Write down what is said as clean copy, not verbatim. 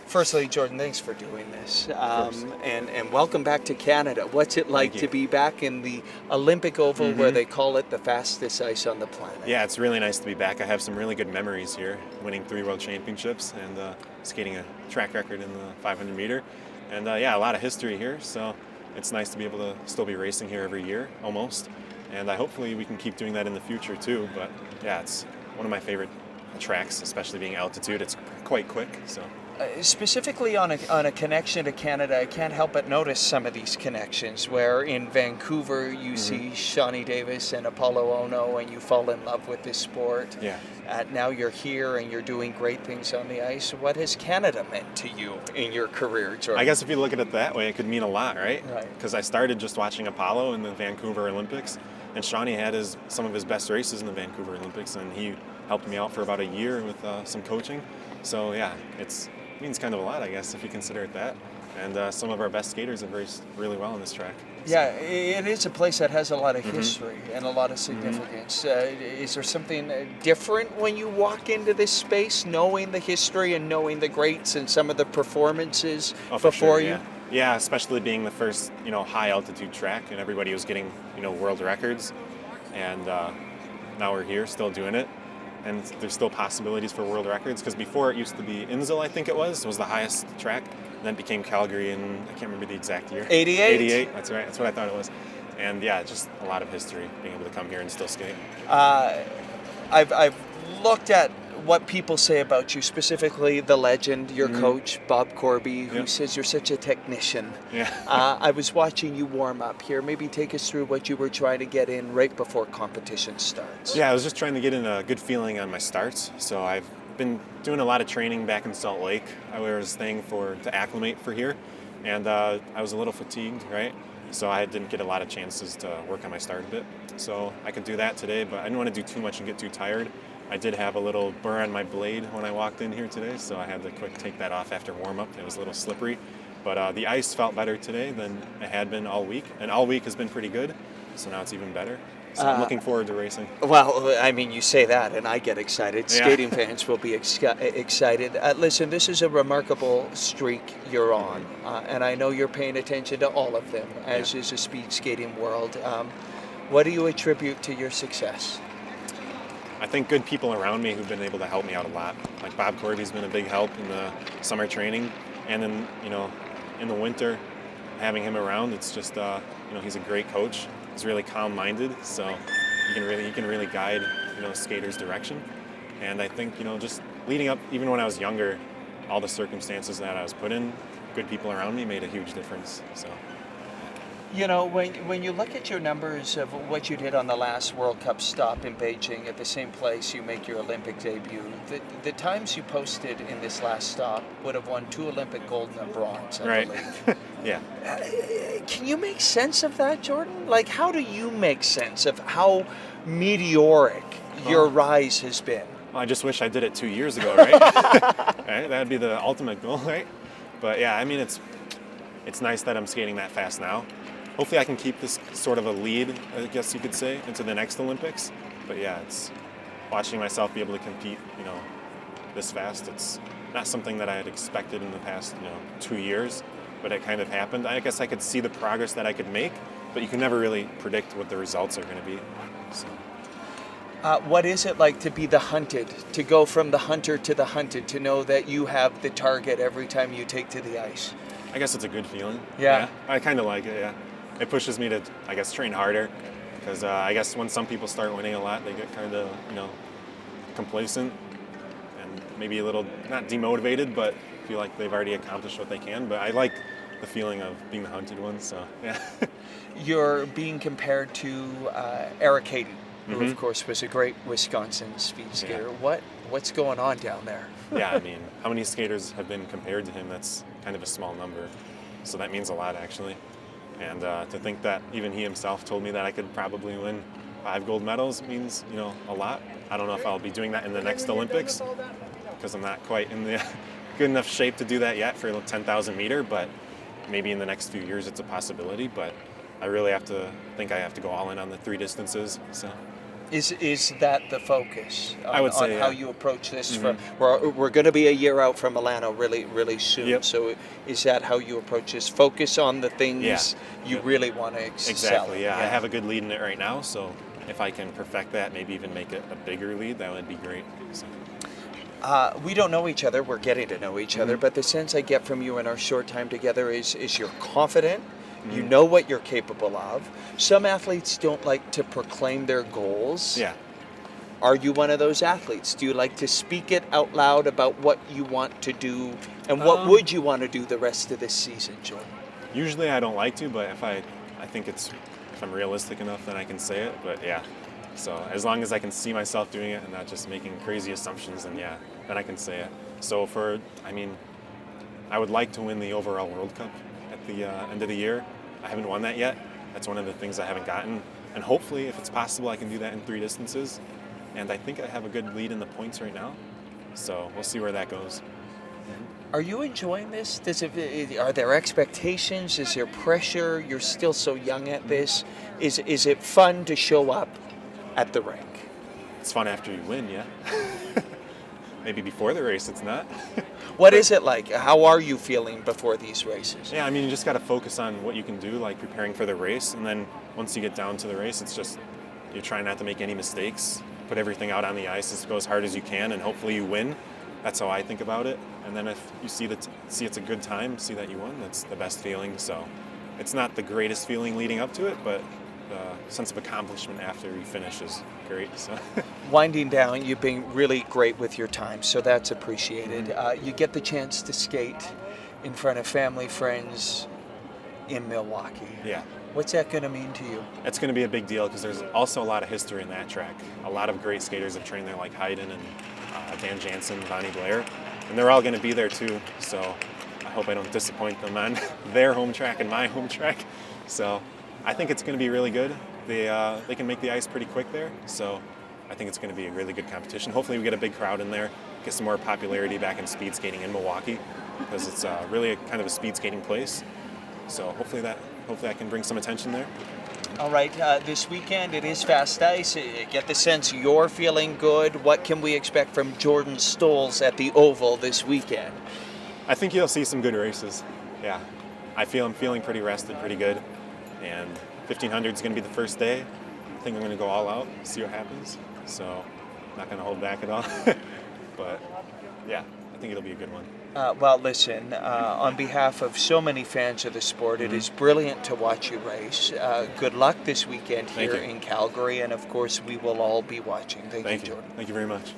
Firstly, Jordan, thanks for doing this, and welcome back to Canada. What's it like to be back in the Olympic Oval, where they call it the fastest ice on the planet? Yeah, it's really nice to be back. I have some really good memories here, winning 3 world championships and skating a track record in the 500 meter, and a lot of history here. So it's nice to be able to still be racing here every year, almost, and hopefully we can keep doing that in the future too. But yeah, it's one of my favorite tracks, especially being altitude. It's quite quick, so. Specifically on a connection to Canada, I can't help but notice some of these connections where in Vancouver you see Shawnee Davis and Apollo Ono and you fall in love with this sport. Yeah. Now you're here and you're doing great things on the ice. What has Canada meant to you in your career, Jordan? I guess if you look at it that way, it could mean a lot, right? Right. Because I started just watching Apollo in the Vancouver Olympics, and Shawnee had some of his best races in the Vancouver Olympics, and he helped me out for about a year with some coaching. So yeah, it means kind of a lot, I guess, if you consider it that. And some of our best skaters have raced really well on this track. So. Yeah, it is a place that has a lot of history and a lot of significance. Is there something different when you walk into this space, knowing the history and knowing the greats and some of the performances before you? Yeah. Yeah, especially being the first, high altitude track, and everybody was getting, world records. And now we're here still doing it. And there's still possibilities for world records, because before it used to be Inzel, I think it was the highest track. And then it became Calgary in, I can't remember the exact year. 88? 88, that's right. That's what I thought it was. And yeah, just a lot of history being able to come here and still skate. I've looked at what people say about you, specifically the legend, your coach, Bob Corby, who says you're such a technician. Yeah. I was watching you warm up here. Maybe take us through what you were trying to get in right before competition starts. Yeah, I was just trying to get in a good feeling on my starts. So I've been doing a lot of training back in Salt Lake. I was staying to acclimate for here, and I was a little fatigued, right? So I didn't get a lot of chances to work on my start a bit. So I could do that today, but I didn't want to do too much and get too tired. I did have a little burr on my blade when I walked in here today, so I had to quick take that off after warm-up. It was a little slippery. But the ice felt better today than it had been all week, and all week has been pretty good, so now it's even better. So I'm looking forward to racing. Well, I mean, you say that, and I get excited. Yeah. Skating fans will be excited. Listen, this is a remarkable streak you're on, and I know you're paying attention to all of them, as is the speed skating world. What do you attribute to your success? I think good people around me who've been able to help me out a lot. Like Bob Corby's been a big help in the summer training, and then in the winter, having him around. It's just he's a great coach. He's really calm-minded, so he can really guide skaters' direction. And I think just leading up, even when I was younger, all the circumstances that I was put in, good people around me made a huge difference. So. When you look at your numbers of what you did on the last World Cup stop in Beijing, at the same place you make your Olympic debut, the times you posted in this last stop would have won 2 Olympic gold and a bronze, I believe. Yeah. Can you make sense of that, Jordan? Like, how do you make sense of how meteoric your rise has been? Well, I just wish I did it 2 years ago, right? Right? That'd be the ultimate goal, right? But yeah, I mean, it's nice that I'm skating that fast now. Hopefully I can keep this sort of a lead, I guess you could say, into the next Olympics. But yeah, it's watching myself be able to compete, this fast. It's not something that I had expected in the past, 2 years, but it kind of happened. I guess I could see the progress that I could make, but you can never really predict what the results are going to be. So. What is it like to be the hunted, to go from the hunter to the hunted, to know that you have the target every time you take to the ice? I guess it's a good feeling. Yeah. I kind of like it, yeah. It pushes me to, I guess, train harder, because I guess when some people start winning a lot, they get kind of, complacent and maybe a little, not demotivated, but feel like they've already accomplished what they can. But I like the feeling of being the hunted one, so yeah. You're being compared to Eric Heiden, who of course was a great Wisconsin speed skater. Yeah. What's going on down there? Yeah, I mean, how many skaters have been compared to him? That's kind of a small number, so that means a lot, actually. And to think that even he himself told me that I could probably win 5 gold medals means, a lot. I don't know if I'll be doing that in the next Olympics, because I'm not quite in the good enough shape to do that yet for a 10,000 meter, but maybe in the next few years it's a possibility. But I really have to go all in on the 3 distances. So. Is that the focus on, I would say, on how yeah. you approach this? We're going to be a year out from Milano really soon. Yep. So is that how you approach this? Focus on the things Yeah. you Yep. really want to excel. Exactly, yeah. I have a good lead in it right now, so if I can perfect that, maybe even make it a bigger lead, that would be great. So. We don't know each other. We're getting to know each other, Mm-hmm. but the sense I get from you in our short time together is you're confident. You know what you're capable of. Some athletes don't like to proclaim their goals. Yeah. Are you one of those athletes? Do you like to speak it out loud about what you want to do, and what would you want to do the rest of this season, Jordan? Usually I don't like to, but if I think if I'm realistic enough, then I can say it. But yeah, so as long as I can see myself doing it and not just making crazy assumptions, then I can say it. So I would like to win the overall World Cup at the end of the year. I haven't won that yet. That's one of the things I haven't gotten. And hopefully, if it's possible, I can do that in 3 distances. And I think I have a good lead in the points right now. So we'll see where that goes. Are you enjoying this? Are there expectations? Is there pressure? You're still so young at this. Is it fun to show up at the rink? It's fun after you win, yeah. Maybe before the race, it's not. What is it like? How are you feeling before these races? Yeah, I mean, you just got to focus on what you can do, like preparing for the race. And then once you get down to the race, it's just you're trying not to make any mistakes, put everything out on the ice, just go as hard as you can, and hopefully you win. That's how I think about it. And then if you see it's a good time, see that you won, that's the best feeling. So it's not the greatest feeling leading up to it, but the sense of accomplishment after you finish is great. So. Winding down, you've been really great with your time, so that's appreciated. You get the chance to skate in front of family, friends in Milwaukee. Yeah. What's that going to mean to you? It's going to be a big deal because there's also a lot of history in that track. A lot of great skaters have trained there, like Heiden and Dan Jansen, Bonnie Blair, and they're all going to be there too. So I hope I don't disappoint them on their home track and my home track. So I think it's going to be really good. They can make the ice pretty quick there, so I think it's going to be a really good competition. Hopefully we get a big crowd in there, get some more popularity back in speed skating in Milwaukee, because it's really kind of a speed skating place. So hopefully I can bring some attention there. All right, this weekend it is fast ice. Get the sense you're feeling good. What can we expect from Jordan Stolz at the Oval this weekend? I think you'll see some good races. Yeah, I'm feeling pretty rested, pretty good, and 1500 is going to be the first day. I think I'm going to go all out, see what happens. So, not going to hold back at all. But yeah, I think it'll be a good one. Well, listen, on behalf of so many fans of the sport, it is brilliant to watch you race. Good luck this weekend here in Calgary, and of course, we will all be watching. Thank you, Jordan. Thank you very much.